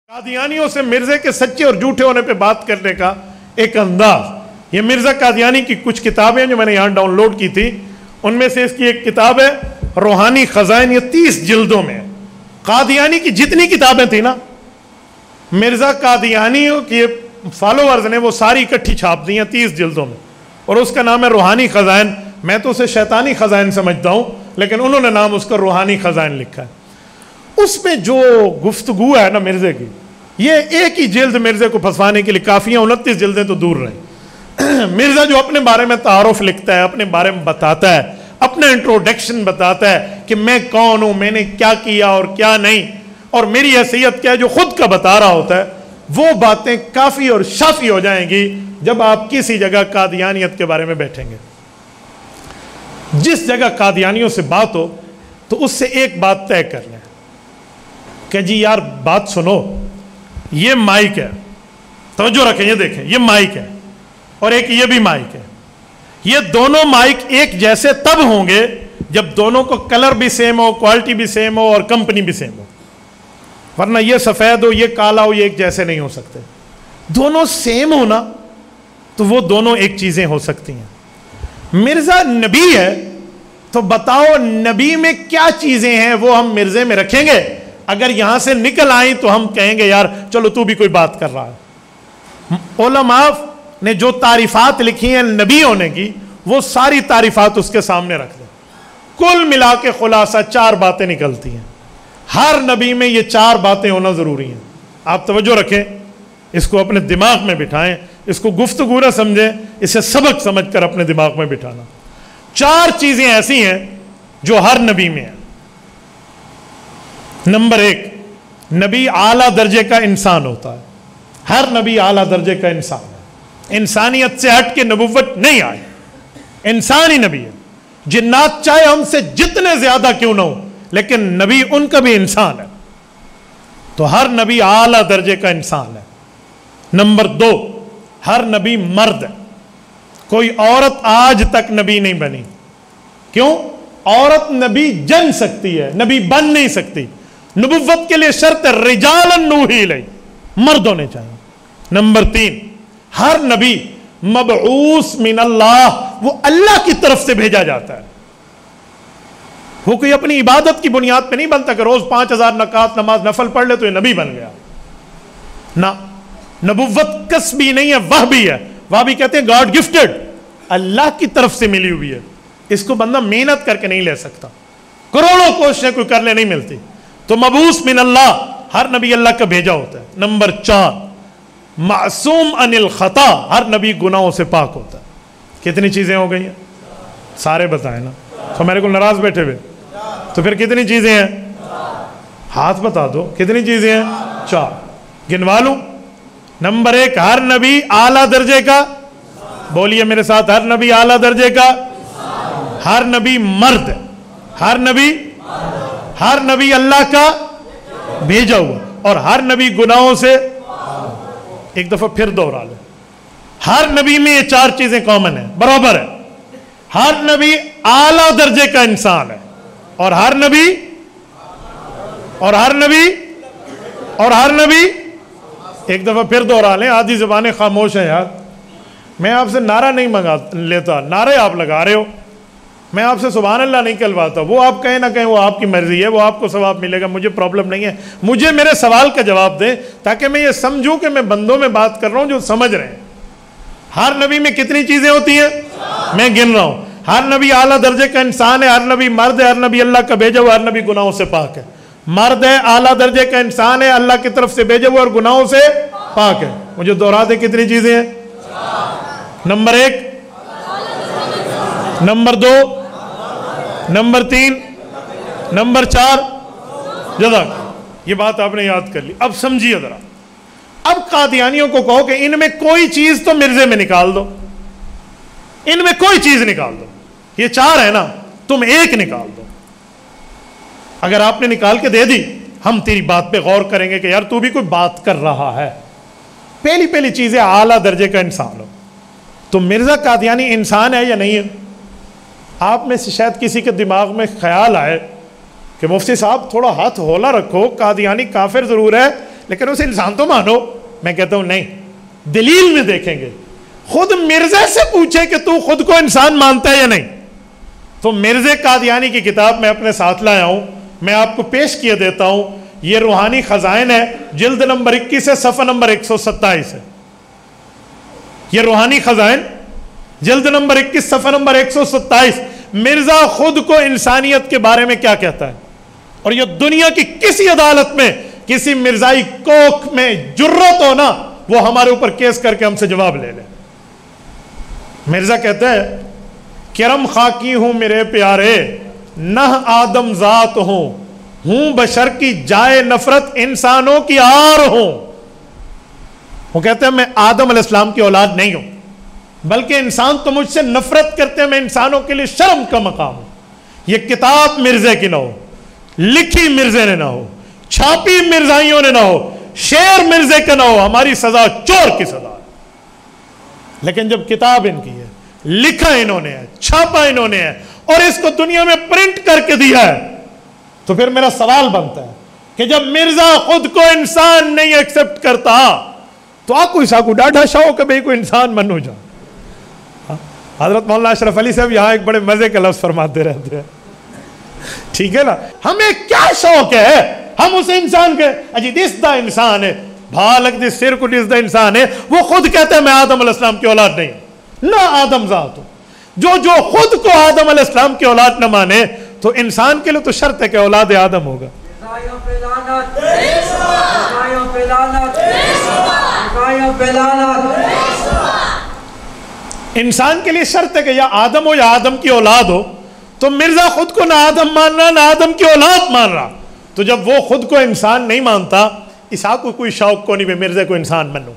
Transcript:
قادیانیوں سے مرزے کے سچے اور جھوٹے ہونے پہ بات کرنے کا ایک انداز. یہ مرزا قادیانی کی کچھ کتابیں جو میں نے یہاں ڈاؤن لوڈ کی تھی، ان میں سے اس کی ایک کتاب ہے روحانی خزائن. یہ 30 جلدوں میں ہے. قادیانی کی جتنی کتابیں تھیں نا، مرزا قادیانیوں کے فالوورز نے وہ ساری اکٹھی چھاپ دی ہیں 30 جلدوں میں، اور اس کا نام ہے روحانی خزائن. میں تو اسے شیطانی خزائن سمجھتا ہوں، لیکن انہوں نے نام اس کا روحانی خزائن لکھا ہے. اس میں جو گفتگو ہے نا مرزے کی، یہ ایک ہی جلد مرزے کو پھنسوانے کے لیے کافی ہیں. 29 جلدیں تو دور رہیں. مرزا جو اپنے بارے میں تعارف لکھتا ہے، اپنے بارے میں بتاتا ہے، اپنا انٹروڈکشن بتاتا ہے کہ میں کون ہوں، میں نے کیا کیا اور کیا نہیں، اور میری حیثیت کیا ہے، جو خود کا بتا رہا ہوتا ہے، وہ باتیں کافی اور شافی ہو جائیں گی جب آپ کسی جگہ قادیانیت کے بارے میں بیٹھیں گے. جس جگہ قادیانیوں سے بات ہو تو اس سے ایک بات طے کر لیں کہ جی یار بات سنو، یہ مائک ہے، توجہ رکھیں، یہ دیکھیں، یہ مائک ہے اور ایک یہ بھی مائک ہے. یہ دونوں مائک ایک جیسے تب ہوں گے جب دونوں کو کلر بھی سیم ہو، کوالٹی بھی سیم ہو اور کمپنی بھی سیم ہو، ورنہ یہ سفید ہو، یہ کالا ہو، یہ ایک جیسے نہیں ہو سکتے. دونوں سیم ہونا تو وہ دونوں ایک چیزیں ہو سکتی ہیں. مرزا نبی ہے تو بتاؤ نبی میں کیا چیزیں ہیں وہ ہم مرزے میں رکھیں گے. اگر یہاں سے نکل آئیں تو ہم کہیں گے یار چلو تو بھی کوئی بات کر رہا ہے. علماء نے جو تعریفات لکھی ہیں نبی ہونے کی، وہ ساری تعریفات اس کے سامنے رکھ دیں. کل ملا کے خلاصہ 4 باتیں نکلتی ہیں. ہر نبی میں یہ 4 باتیں ہونا ضروری ہیں. آپ توجہ رکھیں، اس کو اپنے دماغ میں بٹھائیں، اس کو گفتگو نہ سمجھیں، اسے سبق سمجھ کر اپنے دماغ میں بٹھانا. 4 چیزیں ایسی ہیں جو ہر نبی میں ہیں. نمبر 1، نبی اعلیٰ درجے کا انسان ہوتا ہے. ہر نبی اعلیٰ درجے کا انسان ہے. انسانیت سے ہٹ کے نبوت نہیں آئی، انسان ہی نبی ہے. جنات چاہے ہم سے جتنے زیادہ کیوں نہ ہو، لیکن نبی ان کا بھی انسان ہے. تو ہر نبی اعلیٰ درجے کا انسان ہے. نمبر 2، ہر نبی مرد ہے. کوئی عورت آج تک نبی نہیں بنی. کیوں؟ عورت نبی جن سکتی ہے، نبی بن نہیں سکتی. نبوت کے لیے شرط ہے رجالا نوحی الیہ، مرد ہونے چاہیے. نمبر 3، ہر نبی مبعوث من اللہ، وہ اللہ کی طرف سے بھیجا جاتا ہے. وہ کوئی اپنی عبادت کی بنیاد پہ نہیں بنتا کہ روز 5000 رکعت نماز نفل پڑھ لے تو یہ نبی بن گیا. نہ، نبوت کسبی نہیں ہے، وہ بھی ہے. وہ بھی کہتے ہیں گاڈ گفٹڈ، اللہ کی طرف سے ملی ہوئی ہے. اس کو بندہ محنت کر کے نہیں لے سکتا، کروڑوں کوششیں کوئی کرنے نہیں ملتی. تو مبعوث من اللہ، ہر نبی اللہ کا بھیجا ہوتا ہے. نمبر 4، معصوم عن الخطا، ہر نبی گناہوں سے پاک ہوتا ہے. کتنی چیزیں ہو گئی ہیں؟ سارے بتائیں نا. تو میرے کو ناراض بیٹھے ہوئے، تو پھر کتنی چیزیں ہیں؟ ہاتھ بتا دو کتنی چیزیں ہیں. 4 گنوا لوں. نمبر 1، ہر نبی اعلیٰ درجے کا، بولیے میرے ساتھ، ہر نبی اعلیٰ درجے کا. ہر نبی مرد ہے. ہر نبی اللہ کا بھیجا ہوا، اور ہر نبی گناہوں سے. ایک دفعہ پھر دوہرا لیں، ہر نبی میں یہ 4 چیزیں کامن ہیں، برابر ہے. ہر نبی اعلیٰ درجے کا انسان ہے، اور ہر نبی ایک دفعہ پھر دوہرا لیں. آدھی زبانیں خاموش ہیں یار. میں آپ سے نعرہ نہیں منگا لیتا، نعرے آپ لگا رہے ہو. میں آپ سے سبحان اللہ نہیں کہلواتا. وہ آپ کہیں نہ کہیں، وہ آپ کی مرضی ہے، وہ آپ کو ثواب ملے گا، مجھے پرابلم نہیں ہے. مجھے میرے سوال کا جواب دیں تاکہ میں یہ سمجھوں کہ میں بندوں میں بات کر رہا ہوں جو سمجھ رہے ہیں. ہر نبی میں کتنی چیزیں ہوتی ہیں؟ میں گن رہا ہوں. ہر نبی اعلیٰ درجے کا انسان ہے، ہر نبی مرد ہے، ہر نبی اللہ کا بھیجا ہوا، ہر نبی گناہوں سے پاک ہے. مرد ہے، اعلیٰ درجے کا انسان ہے، اللہ کی طرف سے بھیجا ہوا اور گناہوں سے پاک ہے. مجھے دوہرا دیں کتنی چیزیں ہیں؟ Number 1، number 2، number 3، number 4. جزاک. یہ بات آپ نے یاد کر لی. اب سمجھیے ذرا. اب قادیانیوں کو کہو کہ ان میں کوئی چیز تو مرزے میں نکال دو، ان میں کوئی چیز نکال دو. یہ 4 ہے نا، تم ایک نکال دو. اگر آپ نے نکال کے دے دی، ہم تیری بات پہ غور کریں گے کہ یار تو بھی کوئی بات کر رہا ہے. پہلی چیز ہے اعلیٰ درجے کا انسان ہو. تو مرزا قادیانی انسان ہے یا نہیں ہے؟ آپ میں سے شاید کسی کے دماغ میں خیال آئے کہ مفتی صاحب تھوڑا ہاتھ ہولا رکھو، قادیانی کافر ضرور ہے لیکن اسے انسان تو مانو. میں کہتا ہوں نہیں, دلیل میں دیکھیں گے. خود مرزا سے پوچھے کہ تو خود کو انسان مانتا ہے یا نہیں. تو مرزا قادیانی کی کتاب میں اپنے ساتھ لایا ہوں, میں آپ کو پیش کیے دیتا ہوں. یہ روحانی خزائن ہے, جلد نمبر 21 ہے, صفحہ نمبر 127 ہے. یہ روحانی خزائن جلد نمبر 21 صفحہ نمبر 127. مرزا خود کو انسانیت کے بارے میں کیا کہتا ہے, اور یہ دنیا کی کسی عدالت میں کسی مرزائی کوک میں جرت ہو نا, وہ ہمارے اوپر کیس کر کے ہم سے جواب لے لے. مرزا کہتا ہے کرم خاکی ہوں میرے پیارے, نہ آدم ذات ہوں بشر کی جائے نفرت انسانوں کی آر ہوں. وہ کہتے ہیں میں آدم علیہ السلام کی اولاد نہیں ہوں, بلکہ انسان تو مجھ سے نفرت کرتے ہیں, میں انسانوں کے لیے شرم کا مقام ہوں. یہ کتاب مرزے کی نہ ہو, لکھی مرزے نے نہ ہو, چھاپی مرزائیوں نے نہ ہو, شعر مرزے کا نہ ہو, ہماری سزا چور کی سزا. لیکن جب کتاب ان کی ہے, لکھا انہوں نے ہے, چھاپا انہوں نے ہے, اور اس کو دنیا میں پرنٹ کر کے دیا ہے, تو پھر میرا سوال بنتا ہے کہ جب مرزا خود کو انسان نہیں ایکسپٹ کرتا تو آپ کو اسا کو ڈاڈھا شاؤ کہ بھئی کوئی انسان منو جا. حضرت مولانا اشرف علی صاحب یہاں ایک بڑے مزے کے لفظ فرماتے رہتے ہیں, ٹھیک ہے نا, ہمیں کیا شوق ہے ہم اسے انسان کے اجی دس دا انسان ہے, بھالک دس سر کو دس دا انسان ہے. وہ خود کہتے ہیں میں آدم علیہ السلام کی اولاد نہیں ہوں, نہ آدم ذات ہوں. جو خود کو آدم علیہ السلام کی اولاد نہ مانے تو انسان کے لیے تو شرط ہے کہ اولاد آدم ہوگا. انسان کے لیے شرط ہے کہ یا آدم ہو یا آدم کی اولاد ہو. تو مرزا خود کو نہ آدم مان رہا نہ آدم کی اولاد مان رہا. تو جب وہ خود کو انسان نہیں مانتا, عیسیٰ کو کوئی شوق کو نہیں, میں مرزا کو انسان منوں.